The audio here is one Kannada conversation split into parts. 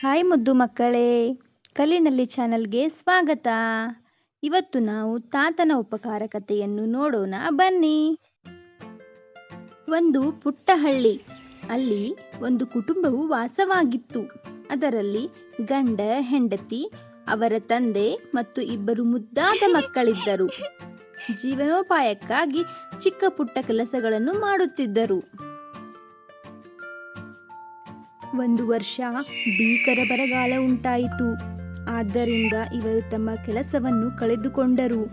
ಹಾಯ್ ಮುದ್ದು ಮಕ್ಕಳೇ, ಕಲಿನಲ್ಲಿ ಚಾನಲ್ಗೆ ಸ್ವಾಗತ. ಇವತ್ತು ನಾವು ತಾತನ ಉಪಕಾರ ಕಥೆಯನ್ನು ನೋಡೋಣ ಬನ್ನಿ. ಒಂದು ಪುಟ್ಟ ಹಳ್ಳಿ. ಅಲ್ಲಿ ಒಂದು ಕುಟುಂಬವು ವಾಸವಾಗಿತ್ತು. ಅದರಲ್ಲಿ ಗಂಡ, ಹೆಂಡತಿ, ಅವರ ತಂದೆ ಮತ್ತು ಇಬ್ಬರು ಮುದ್ದಾದ ಮಕ್ಕಳಿದ್ದರು. ಜೀವನೋಪಾಯಕ್ಕಾಗಿ ಚಿಕ್ಕ ಪುಟ್ಟ ಕೆಲಸಗಳನ್ನು ಮಾಡುತ್ತಿದ್ದರು. ಒಂದು ವರ್ಷ ಭೀಕರ ಬರಗಾಲ ಉಂಟಾಯಿತು. ಆದ್ದರಿಂದ ಇವರು ತಮ್ಮ ಕೆಲಸವನ್ನು ಕಳೆದುಕೊಂಡರು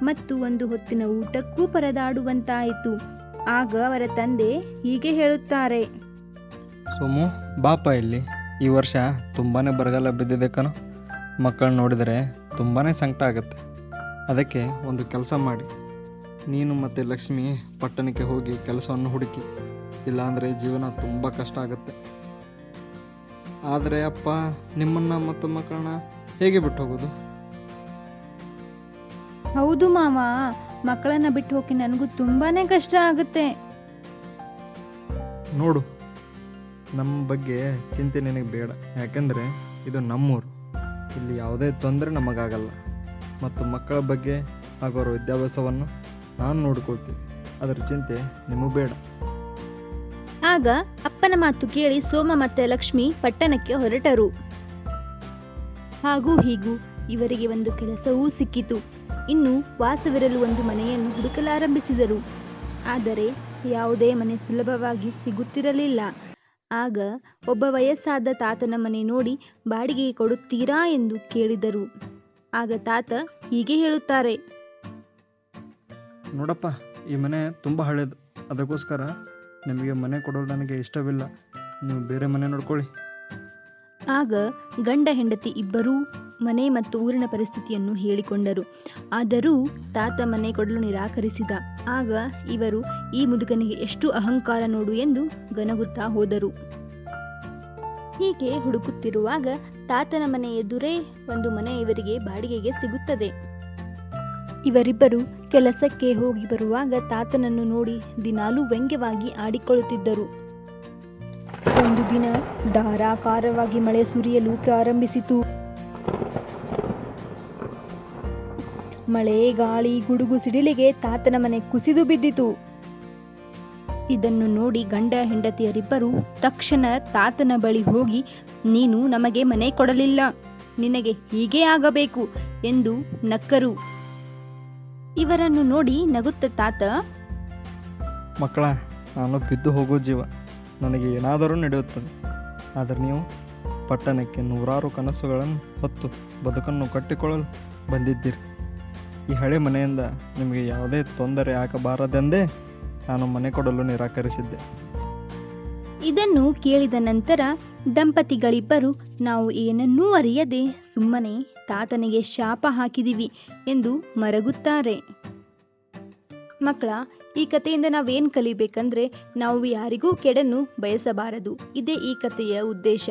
ಮತ್ತು ಒಂದು ಹೊತ್ತಿನ ಊಟಕ್ಕೂ ಪರದಾಡುವಂತಾಯಿತು. ಆಗ ಅವರ ತಂದೆ ಹೀಗೆ ಹೇಳುತ್ತಾರೆ, ಸೋಮು, ಬಾಪ ಇಲ್ಲಿ. ಈ ವರ್ಷ ತುಂಬಾ ಬರಗಾಲ ಬಿದ್ದಿದೆ ಕಣೋ. ಮಕ್ಕಳು ನೋಡಿದರೆ ತುಂಬಾ ಸಂಕಟ ಆಗುತ್ತೆ. ಅದಕ್ಕೆ ಒಂದು ಕೆಲಸ ಮಾಡಿ, ನೀನು ಮತ್ತು ಲಕ್ಷ್ಮಿ ಪಟ್ಟಣಕ್ಕೆ ಹೋಗಿ ಕೆಲಸವನ್ನು ಹುಡುಕಿ. ಇಲ್ಲಾಂದರೆ ಜೀವನ ತುಂಬ ಕಷ್ಟ ಆಗುತ್ತೆ. ಆದರೆ ಅಪ್ಪ, ನಿಮ್ಮನ್ನು ಮತ್ತು ಮಕ್ಕಳನ್ನ ಹೇಗೆ ಬಿಟ್ಟು ಹೋಗೋದು? ಹೌದು ಮಾವ, ಮಕ್ಕಳನ್ನ ಬಿಟ್ಟು ಹೋಗಿ ನನಗೂ ತುಂಬಾನೇ ಕಷ್ಟ ಆಗುತ್ತೆ. ನೋಡು, ನಮ್ಮ ಬಗ್ಗೆ ಚಿಂತೆ ನಿನಗೆ ಬೇಡ. ಯಾಕೆಂದರೆ ಇದು ನಮ್ಮೂರು. ಇಲ್ಲಿ ಯಾವುದೇ ತೊಂದರೆ ನಮಗಾಗಲ್ಲ. ಮತ್ತು ಮಕ್ಕಳ ಬಗ್ಗೆ ಹಾಗೂ ಅವರ ವಿದ್ಯಾಭ್ಯಾಸವನ್ನು ನಾನು ನೋಡ್ಕೊಳ್ತೀನಿ. ಅದರ ಚಿಂತೆ ನಿಮಗೆ ಬೇಡ. ಆಗ ಅಪ್ಪನ ಮಾತು ಕೇಳಿ ಸೋಮ ಮತ್ತೆ ಲಕ್ಷ್ಮಿ ಪಟ್ಟಣಕ್ಕೆ ಹೊರಟರು. ಹಾಗೂ ಹೀಗೂ ಇವರಿಗೆ ಒಂದು ಕೆಲಸವೂ ಸಿಕ್ಕಿತು. ಇನ್ನು ವಾಸವಿರಲು ಒಂದು ಮನೆಯನ್ನು ಹುಡುಕಲಾರಂಭಿಸಿದರು. ಆದರೆ ಯಾವುದೇ ಮನೆ ಸುಲಭವಾಗಿ ಸಿಗುತ್ತಿರಲಿಲ್ಲ. ಆಗ ಒಬ್ಬ ವಯಸ್ಸಾದ ತಾತನ ಮನೆ ನೋಡಿ ಬಾಡಿಗೆಗೆ ಕೊಡುತ್ತೀರಾ ಎಂದು ಕೇಳಿದರು. ಆಗ ತಾತ ಹೀಗೆ ಹೇಳುತ್ತಾರೆ, ನೋಡಪ್ಪ, ಈ ಮನೆ ತುಂಬ ಹಳೇದು. ಅದಕ್ಕೋಸ್ಕರ ನಿಮಗೆ ಮನೆ ಕೊಡೋದು ನನಗೆ ಇಷ್ಟವಿಲ್ಲ. ನೀವು ಬೇರೆ ಮನೆ ನೋಡ್ಕೊಳ್ಳಿ. ಆಗ ಗಂಡ ಹೆಂಡತಿ ಇಬ್ಬರೂ ಮನೆ ಮತ್ತು ಊರಿನ ಪರಿಸ್ಥಿತಿಯನ್ನು ಹೇಳಿಕೊಂಡರು. ಆದರೂ ತಾತ ಮನೆ ಕೊಡಲು ನಿರಾಕರಿಸಿದ. ಆಗ ಇವರು, ಈ ಮುದುಕನಿಗೆ ಎಷ್ಟು ಅಹಂಕಾರ ನೋಡು ಎಂದು ಗನಗುತ್ತಾ ಹೋದರು. ಹೀಗೆ ಹುಡುಕುತ್ತಿರುವಾಗ ತಾತನ ಮನೆ ಎದುರೇ ಒಂದು ಮನೆ ಇವರಿಗೆ ಬಾಡಿಗೆಗೆ ಸಿಗುತ್ತದೆ. ಇವರಿಬ್ಬರು ಕೆಲಸಕ್ಕೆ ಹೋಗಿ ಬರುವಾಗ ತಾತನನ್ನು ನೋಡಿ ದಿನಾಲೂ ವ್ಯಂಗ್ಯವಾಗಿ ಆಡಿಕೊಳ್ಳುತ್ತಿದ್ದರು. ಒಂದು ದಿನ ಧಾರಾಕಾರವಾಗಿ ಮಳೆ ಸುರಿಯಲು ಪ್ರಾರಂಭಿಸಿತು. ಮಳೆ, ಗಾಳಿ, ಗುಡುಗು ಸಿಡಿಲಿಗೆ ತಾತನ ಮನೆ ಕುಸಿದು ಬಿದ್ದಿತು. ಇದನ್ನು ನೋಡಿ ಗಂಡ ಹೆಂಡತಿಯರಿಬ್ಬರು ತಕ್ಷಣ ತಾತನ ಬಳಿ ಹೋಗಿ, ನೀನು ನಮಗೆ ಮನೆ ಕೊಡಲಿಲ್ಲ, ನಿನಗೆ ಹೀಗೆ ಆಗಬೇಕು ಎಂದು ನಕ್ಕರು. ಇವರನ್ನು ನೋಡಿ ನಗುತ್ತ ತಾತ, ಮಕ್ಕಳ, ನಾನು ಬಿದ್ದು ಹೋಗೋ ಜೀವ. ನನಗೆ ಏನಾದರೂ ನಡೆಯುತ್ತದೆ. ಆದರೆ ನೀವು ಪಟ್ಟಣಕ್ಕೆ ನೂರಾರು ಕನಸುಗಳನ್ನು ಹೊತ್ತು ಬದುಕನ್ನು ಕಟ್ಟಿಕೊಳ್ಳಲು ಬಂದಿದ್ದೀರಿ. ಈ ಹಳೆ ಮನೆಯಿಂದ ನಿಮಗೆ ಯಾವುದೇ ತೊಂದರೆ ಆಗಬಾರದೆಂದೇ ನಾನು ಮನೆ ಕೊಡಲು ನಿರಾಕರಿಸಿದ್ದೆ. ಇದನ್ನು ಕೇಳಿದ ನಂತರ ದಂಪತಿಗಳಿಬ್ಬರು, ನಾವು ಏನನ್ನೂ ಅರಿಯದೆ ಸುಮ್ಮನೆ ತಾತನಿಗೆ ಶಾಪ ಹಾಕಿದಿವಿ ಎಂದು ಮರಗುತ್ತಾರೆ. ಮಕ್ಕಳ, ಈ ಕಥೆಯಿಂದ ನಾವೇನು ಕಲಿಬೇಕಂದ್ರೆ, ನಾವು ಯಾರಿಗೂ ಕೆಡನ್ನು ಬಯಸಬಾರದು. ಇದೇ ಈ ಕಥೆಯ ಉದ್ದೇಶ.